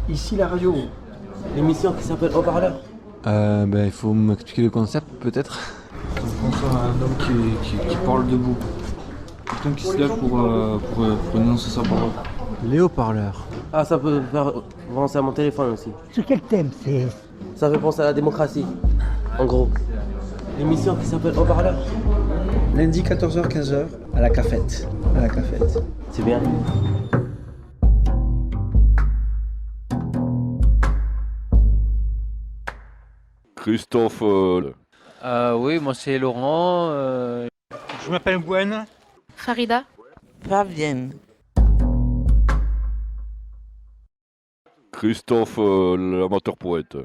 Ici la radio, l'émission qui s'appelle Haut-Parleur. Il faut m'expliquer le concept peut-être. On pense à un homme qui parle debout. Quelqu'un qui se lève pour énoncer sa parole. Les haut-parleurs. Ah, ça peut faire penser à mon téléphone aussi. Sur quel thème c'est? Ça fait penser à la démocratie, en gros. L'émission qui s'appelle Haut-Parleur. Lundi 14h-15h à la cafette. C'est bien. Christophe. Oui, moi c'est Laurent. Je m'appelle Gwen. Farida. Fabienne. Christophe, l'amateur poète.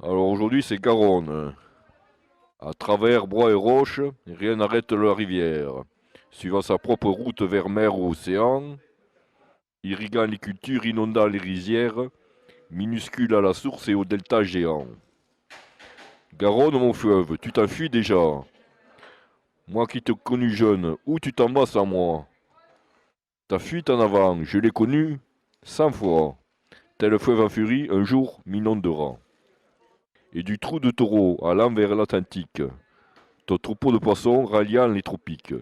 Alors aujourd'hui c'est Garonne. À travers bois et roches, rien n'arrête la rivière. Suivant sa propre route vers mer ou océan, irriguant les cultures, inondant les rizières, minuscule à la source et au delta géant. Garonne, mon fleuve, tu t'enfuis déjà. Moi qui te connus jeune, où tu t'en vas sans moi? Ta fuite en avant, je l'ai connue 100 fois. Tel fleuve en furie, un jour m'inondera. Et du trou de taureau allant vers l'Atlantique, ton troupeau de poissons ralliant les tropiques.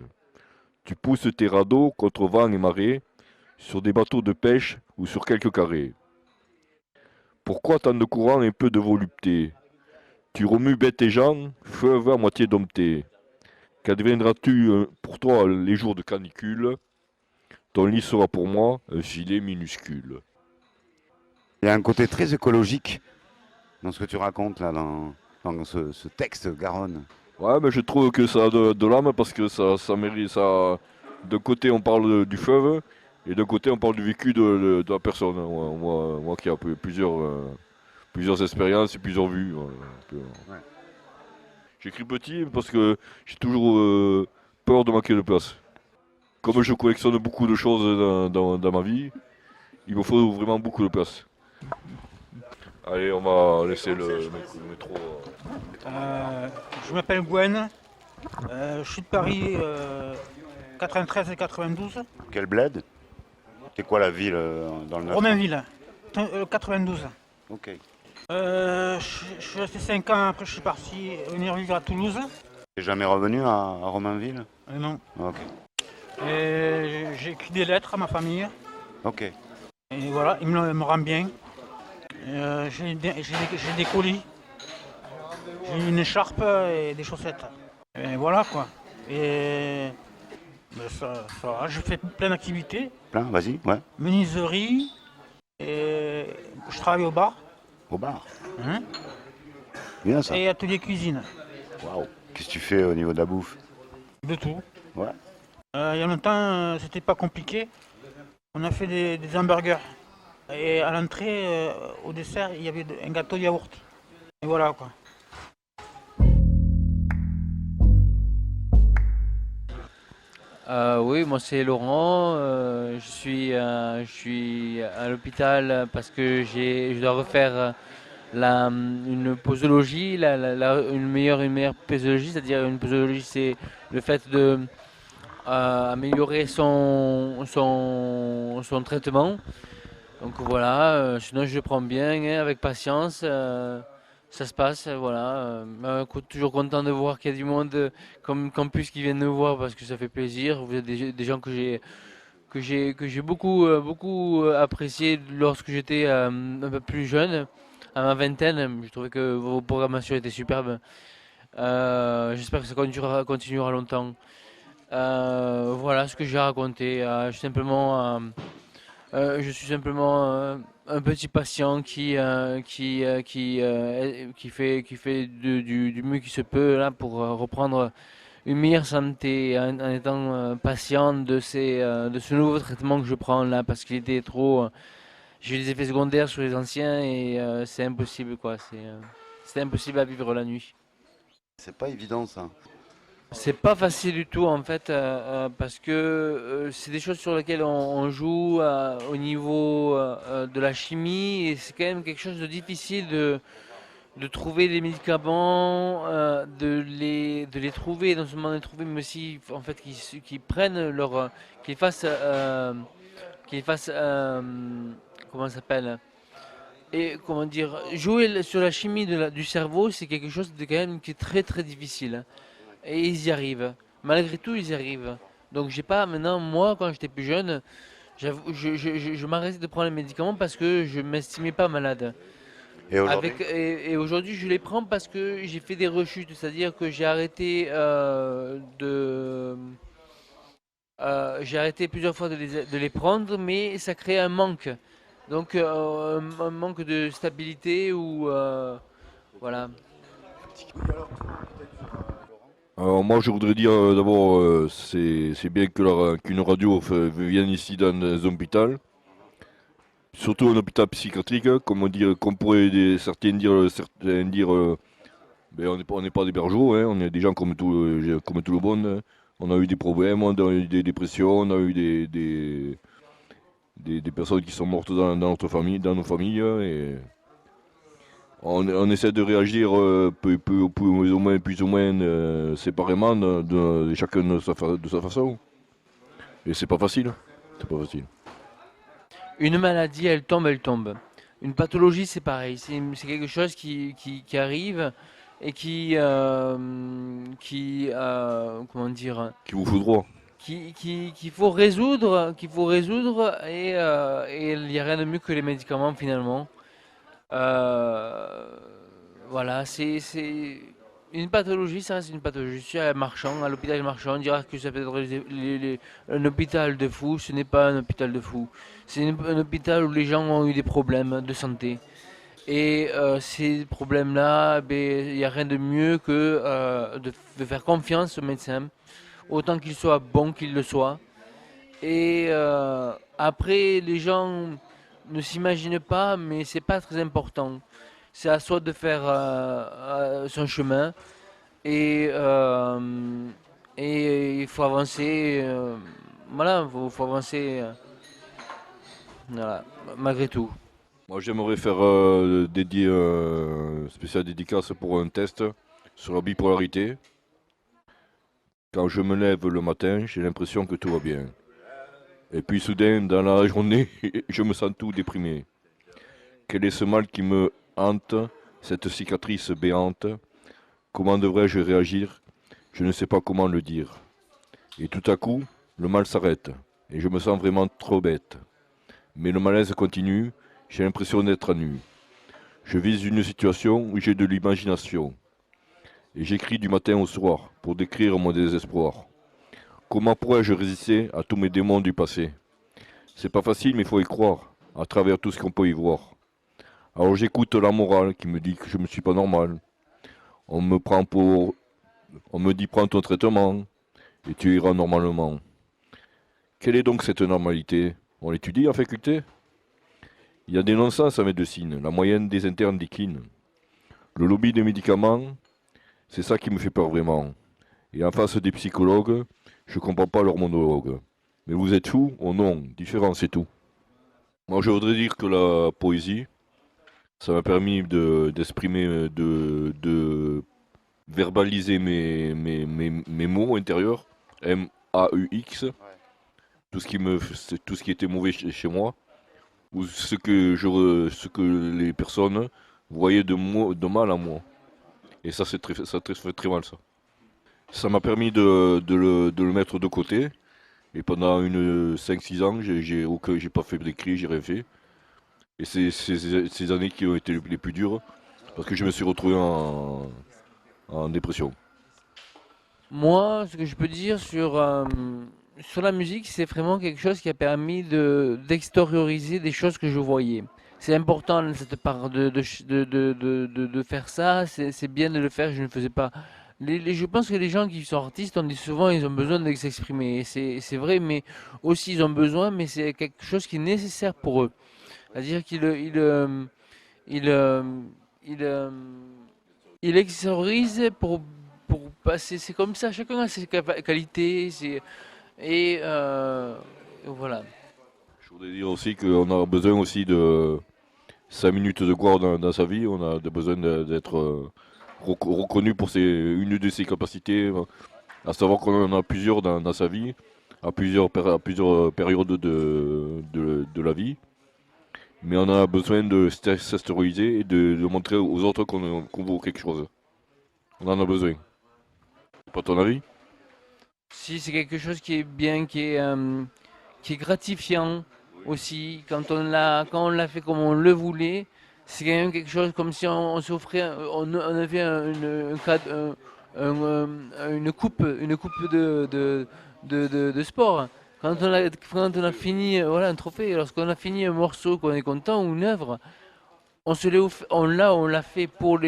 Tu pousses tes radeaux contre vent et marée, sur des bateaux de pêche ou sur quelques carrés. Pourquoi tant de courant et peu de volupté? Tu remues bêtes et gens, fleuve à moitié dompté. Qu'adviendras-tu pour toi les jours de canicule? Ton lit sera pour moi un filet minuscule. Il y a un côté très écologique dans ce que tu racontes là, dans ce texte Garonne. Ouais, mais je trouve que ça a de l'âme parce que ça mérite ça. D'un côté, on parle du fleuve et d'un côté, on parle du vécu de la personne. Moi qui ai plusieurs expériences et plusieurs vues. Ouais. J'écris petit parce que j'ai toujours peur de manquer de place. Comme je collectionne beaucoup de choses dans ma vie, il me faut vraiment beaucoup de place. Allez, on va laisser le métro. Je m'appelle Gwen. Je suis de Paris 93 et 92. Quel bled? C'est quoi la ville dans le Nord? Romainville, 92. Ok. Je suis resté 5 ans, après je suis parti venir vivre à Toulouse. T'es jamais revenu à Romainville? Non. Ok. Et j'ai écrit des lettres à ma famille. Ok. Et voilà, il me rend bien. J'ai des colis. J'ai une écharpe et des chaussettes. Et voilà quoi. Et ben, ça, je fais plein d'activités. Plein, vas-y, ouais. Menuiserie. Et je travaille au bar. Au bar. Hein, Bien ça. et atelier cuisine. Waouh. Qu'est-ce que tu fais au niveau de la bouffe? De tout. Ouais. Il y a longtemps, c'était pas compliqué. On a fait des hamburgers. Et à l'entrée, au dessert, il y avait un gâteau yaourt. Et voilà quoi. Oui, moi c'est Laurent. Je suis à l'hôpital parce que je dois refaire une posologie, une meilleure posologie, c'est-à-dire une posologie, c'est le fait de améliorer son traitement. Donc voilà, sinon je le prends bien, hein, avec patience. Ça se passe, voilà. Toujours content de voir qu'il y a du monde comme campus qui viennent nous voir parce que ça fait plaisir. Vous êtes des gens que j'ai beaucoup apprécié lorsque j'étais un peu plus jeune, à ma vingtaine. Je trouvais que vos programmations étaient superbes. J'espère que ça continuera longtemps. Voilà ce que j'ai raconté. Je suis simplement un petit patient qui fait du mieux qu'il se peut là pour reprendre une meilleure santé en étant patient de ce nouveau traitement que je prends là parce qu'il était trop. J'ai eu des effets secondaires sur les anciens et c'est impossible quoi. C'est impossible à vivre la nuit. C'est pas évident ça. C'est pas facile du tout en fait parce que c'est des choses sur lesquelles on joue au niveau de la chimie et c'est quand même quelque chose de difficile de trouver des médicaments, de les trouver, non seulement de les trouver mais aussi en fait qu'ils prennent qu'ils fassent comment ça s'appelle Et comment dire, jouer sur la chimie du cerveau, c'est quelque chose de quand même qui est très très difficile, hein. Et ils y arrivent. Malgré tout, ils y arrivent. Donc j'ai pas maintenant, moi, quand j'étais plus jeune, je m'arrêtais de prendre les médicaments parce que je m'estimais pas malade. Et aujourd'hui? Et aujourd'hui, je les prends parce que j'ai fait des rechutes, c'est-à-dire que j'ai arrêté plusieurs fois de les prendre, mais ça crée un manque. Donc un manque de stabilité ou voilà. Alors moi je voudrais dire d'abord c'est bien que qu'une radio vienne ici dans un hôpital, surtout un hôpital psychiatrique, comme pourraient certains dire ben, on n'est pas des bergeaux, hein, on est des gens comme tout le monde, hein. On a eu des problèmes, on a eu des dépressions, on a eu des personnes qui sont mortes dans notre famille, dans nos familles, et on essaie de réagir plus ou moins séparément de chacun de sa façon. Et c'est pas facile. C'est pas facile. Une maladie, elle tombe, elle tombe. Une pathologie, c'est pareil. C'est quelque chose qui arrive et comment dire, Qui vous fout droit. qu'il faut résoudre et il n'y a rien de mieux que les médicaments finalement. Voilà, c'est une pathologie, ça reste une pathologie. Je suis à Marchand, à l'hôpital Marchand, on dira que c'est peut-être un hôpital de fous, ce n'est pas un hôpital de fous. C'est un hôpital où les gens ont eu des problèmes de santé. Et ces problèmes-là, ben, il n'y a rien de mieux que de faire confiance au médecin, autant qu'il soit bon qu'il le soit. Et après, les gens ne s'imaginent pas, mais c'est pas très important. C'est à soi de faire son chemin et, euh, et il faut avancer. Voilà, faut avancer voilà, malgré tout. Moi j'aimerais faire dédier spécial dédicace pour un test sur la bipolarité. Quand je me lève le matin, j'ai l'impression que tout va bien. Et puis soudain, dans la journée, je me sens tout déprimé. Quel est ce mal qui me hante, cette cicatrice béante? Comment devrais-je réagir? Je ne sais pas comment le dire. Et tout à coup, le mal s'arrête, et je me sens vraiment trop bête. Mais le malaise continue, j'ai l'impression d'être à nu. Je vise une situation où j'ai de l'imagination. Et j'écris du matin au soir pour décrire mon désespoir. Comment pourrais-je résister à tous mes démons du passé? C'est pas facile, mais il faut y croire, à travers tout ce qu'on peut y voir. Alors j'écoute la morale qui me dit que je ne suis pas normal. On me dit prends ton traitement et tu iras normalement. Quelle est donc cette normalité? On l'étudie en faculté? Il y a des non-sens en médecine, la moyenne des internes décline. Le lobby des médicaments, c'est ça qui me fait peur vraiment. Et en face des psychologues, je comprends pas leur monologue. Mais vous êtes fous? Oh non, différent c'est tout. Moi je voudrais dire que la poésie, ça m'a permis d'exprimer, de verbaliser mes mots intérieurs, M-A-U-X, tout ce qui était mauvais chez moi, ou ce que les personnes voyaient de mal à moi. Et ça, ça fait très mal, ça. Ça m'a permis de le mettre de côté. Et pendant 5-6 ans, j'ai pas fait d'écrit, j'ai rien fait. Et c'est ces années qui ont été les plus dures, parce que je me suis retrouvé en dépression. Moi, ce que je peux dire sur la musique, c'est vraiment quelque chose qui a permis d'extérioriser des choses que je voyais. C'est important cette part de faire ça, c'est bien de le faire, je ne le faisais pas. Je pense que les gens qui sont artistes, on dit souvent ils ont besoin de s'exprimer. C'est vrai, mais aussi ils ont besoin, mais c'est quelque chose qui est nécessaire pour eux. C'est-à-dire ils, euh, ils, euh, ils extériorisent pour passer. C'est comme ça, chacun a ses qualités. Et voilà. Je voudrais dire aussi qu'on a besoin aussi de 5 minutes de gloire dans sa vie. On a besoin d'être reconnu pour une de ses capacités, à savoir qu'on en a plusieurs dans sa vie, à plusieurs périodes de la vie. Mais on a besoin de s'extérioriser et de montrer aux autres qu'on vaut quelque chose. On en a besoin. C'est pas ton avis? Si c'est quelque chose qui est bien, qui est gratifiant aussi, quand on l'a fait comme on le voulait, c'est quand même quelque chose comme si on s'offrait, on avait une coupe de sport. Quand on a fini, voilà, un trophée, lorsqu'on a fini un morceau, qu'on est content, ou une œuvre, on l'a fait pour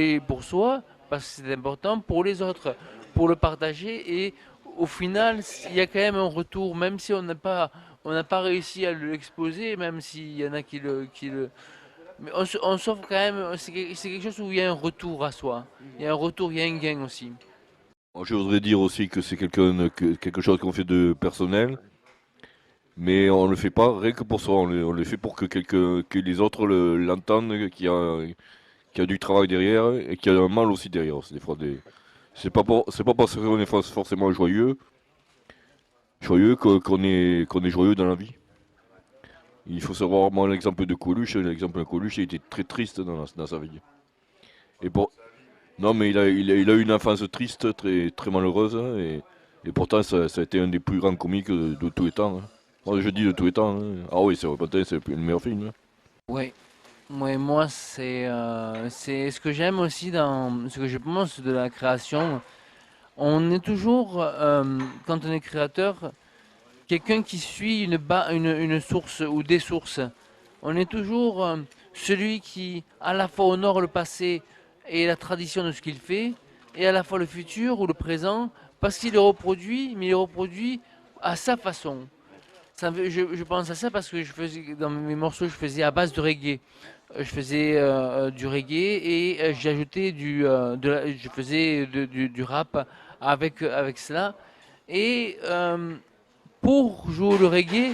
soi, parce que c'est important, pour les autres, pour le partager, et au final, il y a quand même un retour, même si on n'a pas réussi à l'exposer, même s'il y en a mais on s'offre quand même, c'est quelque chose où il y a un retour à soi. Il y a un retour, il y a un gain aussi. Moi, je voudrais dire aussi que c'est quelque chose qu'on fait de personnel, mais on le fait pas rien que pour soi, on le fait pour que les autres l'entendent, qu'il y a du travail derrière et qu'il y a un mal aussi derrière. C'est des fois c'est pas parce qu'on est forcément joyeux qu'on est joyeux dans la vie. Il faut savoir, moi, l'exemple de Coluche, il était très triste dans sa vie. Et pour, non, mais il a eu une enfance triste, très, très malheureuse, hein, et pourtant, ça a été un des plus grands comiques de tous les temps, hein. Moi, je dis de tous les temps, hein. Ah oui, c'est vrai, c'est le meilleur film, hein. Oui, ouais, moi, c'est ce que j'aime aussi dans ce que je pense de la création. On est toujours, quand on est créateur, quelqu'un qui suit une source ou des sources. On est toujours celui qui, à la fois, honore le passé et la tradition de ce qu'il fait, et à la fois le futur ou le présent, parce qu'il le reproduit, mais il le reproduit à sa façon. Je pense à ça parce que dans mes morceaux, je faisais à base de reggae. Je faisais du reggae et j'ai ajouté je faisais du rap avec cela. Et pour jouer le reggae,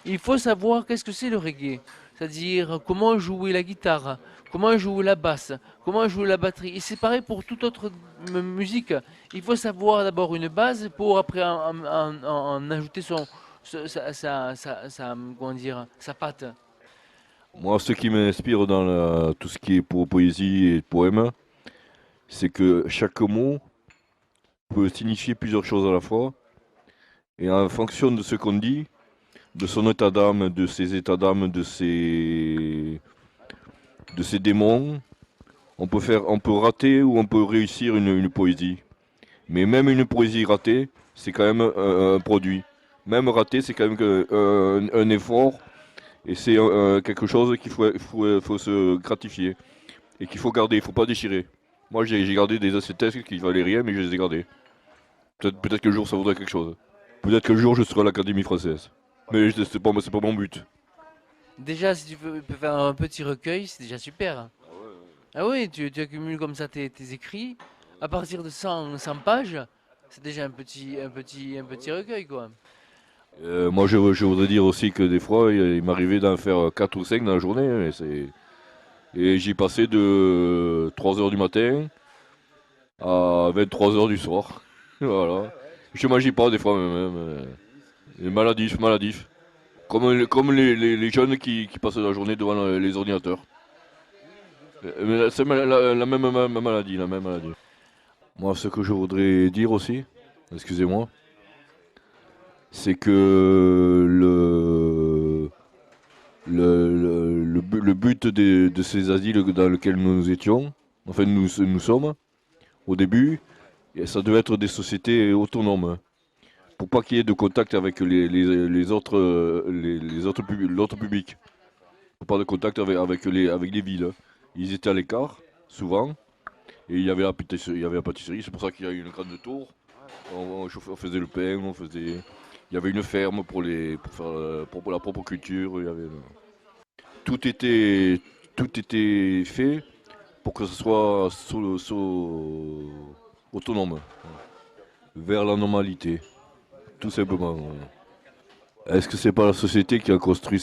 il faut savoir qu'est-ce que c'est le reggae. C'est-à-dire comment jouer la guitare, comment jouer la basse, comment jouer la batterie. Et c'est pareil pour toute autre musique. Il faut savoir d'abord une base pour après en ajouter comment dire, sa patte. Moi, ce qui m'inspire dans tout ce qui est pour poésie et poème, c'est que chaque mot peut signifier plusieurs choses à la fois. Et en fonction de ce qu'on dit, de son état d'âme, de ses états d'âme, de ses démons, on peut rater ou on peut réussir une poésie. Mais même une poésie ratée, c'est quand même un produit. Même raté, c'est quand même un effort. Et c'est quelque chose faut se gratifier. Et qu'il faut garder, il ne faut pas déchirer. Moi, j'ai gardé des textes qui valaient rien, mais je les ai gardés. Peut-être que le jour, ça vaudrait quelque chose. Peut-être que le jour, je serai à l'Académie française. Mais c'est pas mon but. Déjà, si tu peux faire un petit recueil, c'est déjà super. Ah oui, tu accumules comme ça tes écrits. À partir de 100 pages, c'est déjà un petit recueil, quoi. Moi, je voudrais dire aussi que des fois, il m'arrivait d'en faire 4 ou 5 dans la journée, hein. Et j'y passais de 3 heures du matin à 23 heures du soir. Voilà. Je mangeais pas des fois même. Maladif. Comme les jeunes qui passent la journée devant les ordinateurs. Mais c'est la même maladie, la même maladie. Moi, ce que je voudrais dire aussi, excusez-moi, c'est que le but de ces asiles dans lesquels nous étions, enfin nous sommes, au début, ça devait être des sociétés autonomes. Pour pas qu'il y ait de contact avec l'autre public. Pas de contact avec les villes. Ils étaient à l'écart, souvent, et il y avait la pâtisserie, c'est pour ça qu'il y a eu une grande tour. On faisait le pain, il y avait une ferme pour la propre culture. Tout était fait pour que ce soit autonome, vers la normalité, tout simplement. Est-ce que c'est pas la société qui a construit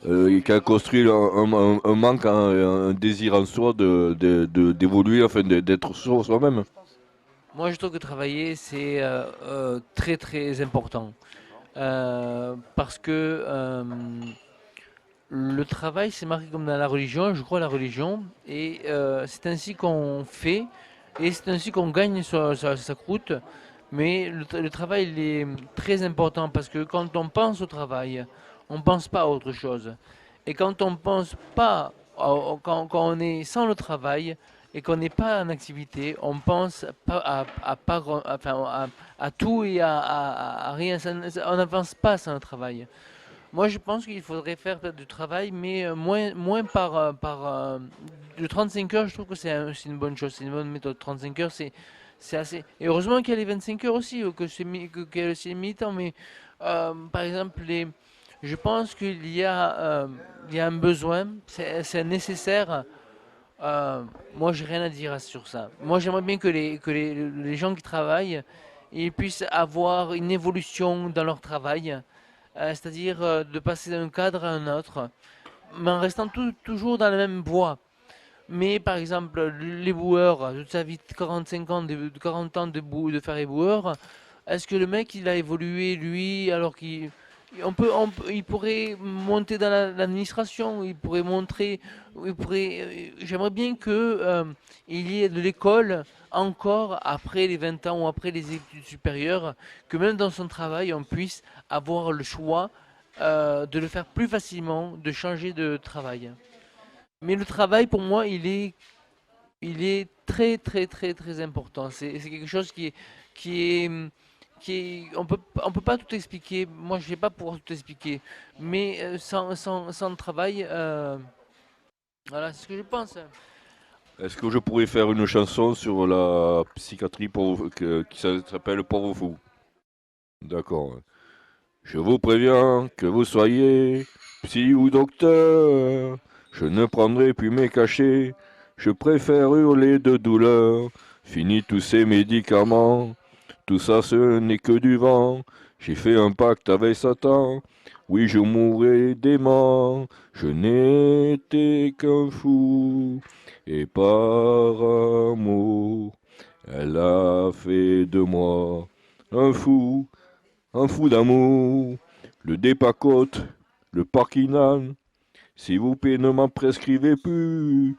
qui a construit un manque, un désir en soi d'évoluer, enfin d'être soi-même? Moi, je trouve que travailler, c'est très très important. Parce que le travail, c'est marqué comme dans la religion, je crois à la religion, et c'est ainsi qu'on fait, et c'est ainsi qu'on gagne sa croûte. Mais le travail, il est très important parce que quand on pense au travail, on ne pense pas à autre chose. Et quand on pense pas, quand on est sans le travail et qu'on n'est pas en activité, on pense pas à tout et à rien. On n'avance pas sans le travail. Moi, je pense qu'il faudrait faire peut-être du travail, mais moins de 35 heures, je trouve que c'est une bonne chose, c'est une bonne méthode. 35 heures, c'est assez. Et heureusement qu'il y a les 25 heures aussi, qu'il y a aussi les militants, mais par exemple, je pense il y a un besoin, c'est nécessaire. Moi, j'ai rien à dire sur ça. Moi, j'aimerais bien que les gens qui travaillent, ils puissent avoir une évolution dans leur travail, c'est-à-dire de passer d'un cadre à un autre, mais en restant toujours dans la même voie. Mais par exemple, les boueurs, toute sa vie de 45 ans, de 40 ans de faire les boueurs, est-ce que le mec il a évolué lui alors il pourrait monter dans l'administration, il pourrait montrer, j'aimerais bien que il y ait de l'école encore après les 20 ans ou après les études supérieures, que même dans son travail on puisse avoir le choix de le faire plus facilement, de changer de travail. Mais le travail, pour moi, il est très, très, très, très important. C'est quelque chose qui est, on peut pas tout expliquer. Moi, je vais pas pouvoir tout expliquer. Mais sans le travail, voilà, c'est ce que je pense. Est-ce que je pourrais faire une chanson sur la psychiatrie qui s'appelle Pauvre Fou? D'accord. Je vous préviens que vous soyez psy ou docteur, je ne prendrai plus mes cachets, je préfère hurler de douleur. Fini tous ces médicaments, tout ça ce n'est que du vent. J'ai fait un pacte avec Satan, oui je mourrai dément. Je n'étais qu'un fou, et par amour, elle a fait de moi un fou d'amour. Le dépacote, le parkinane, s'il vous plaît, ne m'en prescrivez plus.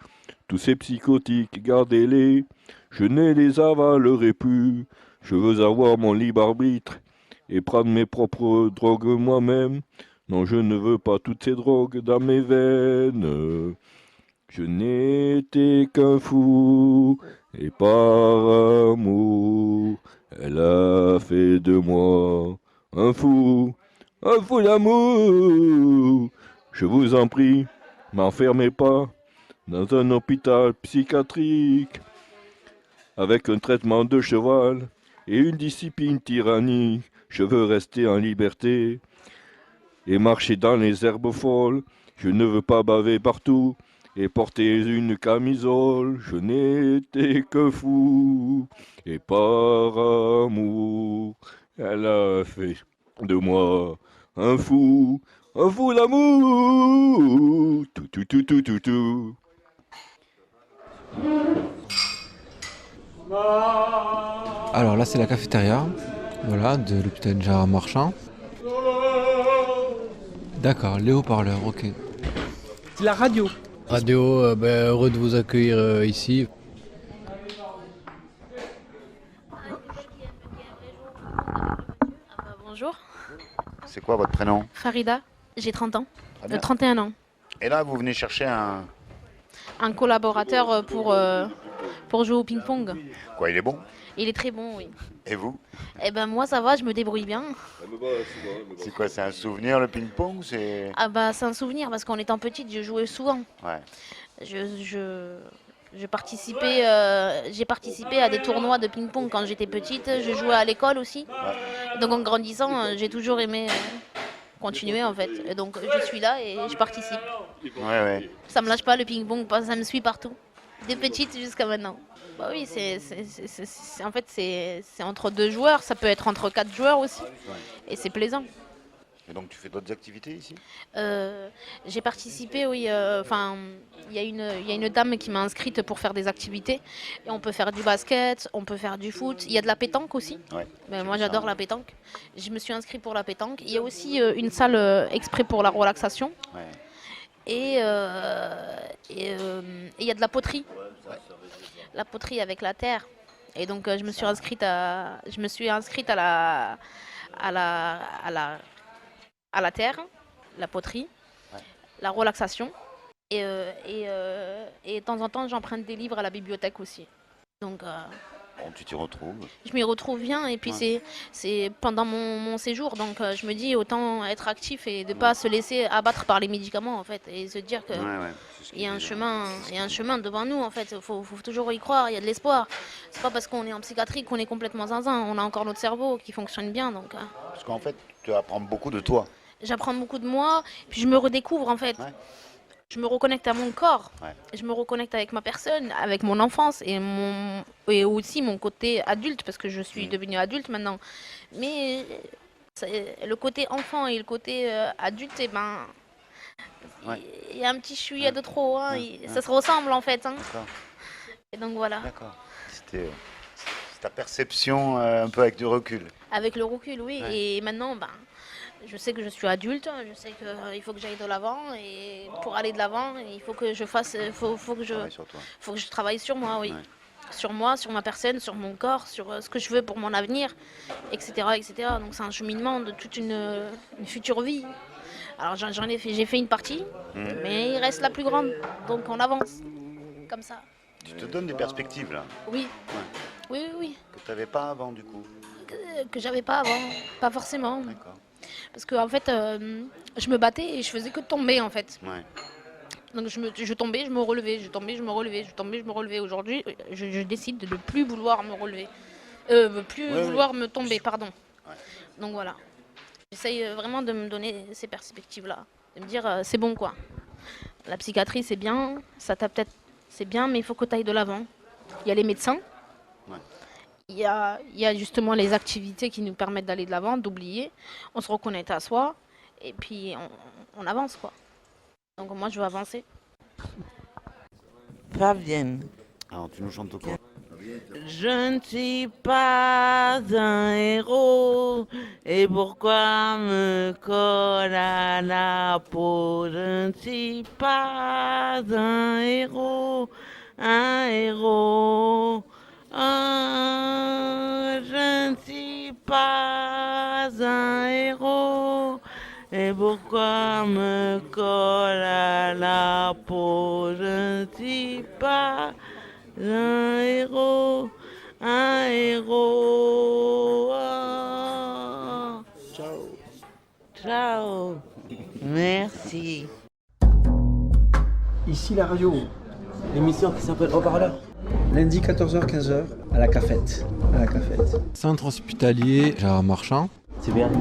Tous ces psychotiques, gardez-les, je ne les avalerai plus. Je veux avoir mon libre arbitre et prendre mes propres drogues moi-même. Non, je ne veux pas toutes ces drogues dans mes veines. Je n'étais qu'un fou, et par amour, elle a fait de moi un fou d'amour. Je vous en prie, m'enfermez pas dans un hôpital psychiatrique avec un traitement de cheval et une discipline tyrannique. Je veux rester en liberté et marcher dans les herbes folles. Je ne veux pas baver partout et porter une camisole. Je n'étais que fou et par amour, elle a fait de moi un fou d'amour. Tout, tout, tout, tout, tout, tout. Alors là, c'est la cafétéria, voilà, de l'hôpital Gérard Marchand. D'accord, les haut-parleurs, ok. C'est la radio. Radio, heureux de vous accueillir ici. Bonjour, C'est quoi votre prénom? Farida, j'ai 30 ans, Très bien. 31 ans. Et là, vous venez chercher un... Un collaborateur pour jouer au ping-pong. Quoi, il est bon? Il est très bon, oui. Et vous? Eh ben moi ça va, je me débrouille bien. C'est quoi, c'est un souvenir le ping-pong? C'est... Ah bah c'est un souvenir parce qu'en étant petite, je jouais souvent. Ouais. J'ai participé à des tournois de ping-pong quand j'étais petite. Je jouais à l'école aussi. Ouais. Donc en grandissant, j'ai toujours aimé continuer en fait. Et donc je suis là et je participe. Ouais. Ça me lâche pas le ping-pong, ça me suit partout. Des petites jusqu'à maintenant. Bah oui, en fait c'est entre deux joueurs, ça peut être entre quatre joueurs aussi. Et c'est plaisant. Et donc tu fais d'autres activités ici? J'ai participé, oui. Enfin, il y a une dame qui m'a inscrite pour faire des activités. Et on peut faire du basket, on peut faire du foot. Il y a de la pétanque aussi. Ouais. Ben, moi, j'adore la pétanque. Je me suis inscrite pour la pétanque. Il y a aussi une salle exprès pour la relaxation. Ouais. Et il y a de la poterie. La poterie avec la terre. Et donc, je me suis inscrite à la terre, la poterie, la relaxation. Et de temps en temps, j'emprunte des livres à la bibliothèque aussi. Donc, Bon, tu t'y retrouves. je m'y retrouve bien. Et puis, c'est pendant mon séjour. Donc, je me dis autant être actif et de ne pas se laisser abattre par les médicaments, en fait. Et se dire que il y a un chemin devant nous, en fait. Il faut toujours y croire. Il y a de l'espoir. C'est pas parce qu'on est en psychiatrie qu'on est complètement zinzin. On a encore notre cerveau qui fonctionne bien. Donc, Parce qu'en fait, tu apprends beaucoup de toi. j'apprends beaucoup de moi, puis je me redécouvre en fait. Ouais. Je me reconnecte à mon corps, Ouais. je me reconnecte avec ma personne, avec mon enfance et aussi mon côté adulte, parce que je suis devenue adulte maintenant. Mais le côté enfant et le côté adulte, eh ben, il y a un petit chouïa de trop, hein, ça se ressemble en fait. Hein. D'accord. Et donc voilà. D'accord. C'est ta perception un peu avec du recul. Avec le recul, oui. Ouais. Et maintenant, ben, je sais que je suis adulte, je sais qu'il faut que j'aille de l'avant. Et pour aller de l'avant, il faut que je fasse, faut que je, Travaille sur toi. faut que je travaille sur moi, oui. Ouais. Sur moi, sur ma personne, sur mon corps, sur ce que je veux pour mon avenir, etc. etc. Donc c'est un cheminement de toute une future vie. Alors j'ai fait une partie, mais il reste la plus grande. Donc on avance, comme ça. Tu te donnes des perspectives là, Oui, oui, oui, oui. que tu n'avais pas avant du coup. Que j'avais pas avant, pas forcément. D'accord. Parce que en fait, je me battais et je faisais que tomber en fait. Ouais. Donc je tombais, je me relevais, je tombais, je me relevais, je tombais, je me relevais. Aujourd'hui, je décide de ne plus vouloir me relever. Vouloir me tomber, pardon. Ouais. Donc voilà. J'essaye vraiment de me donner ces perspectives-là. De me dire, c'est bon quoi. La psychiatrie, c'est bien, ça t'a peut-être... C'est bien, mais il faut que tu ailles de l'avant. Il y a les médecins. Ouais. Il y a justement les activités qui nous permettent d'aller de l'avant, d'oublier. On se reconnecte à soi. Et puis, on avance quoi. Donc moi, je veux avancer. Fabienne. Alors tu nous chantes quoi? Je ne suis pas un héros, et pourquoi me colle à la peau? Je ne suis pas un héros, un héros. Oh, je ne suis pas un héros, et pourquoi me colle à la peau? Je ne suis pas un héros, un héros. Oh. Ciao. Ciao. Merci. Ici la radio. L'émission qui s'appelle Haut-Parleur. Lundi 14h-15h à la cafette. À la cafette. Centre hospitalier Gérard Marchand. C'est bien.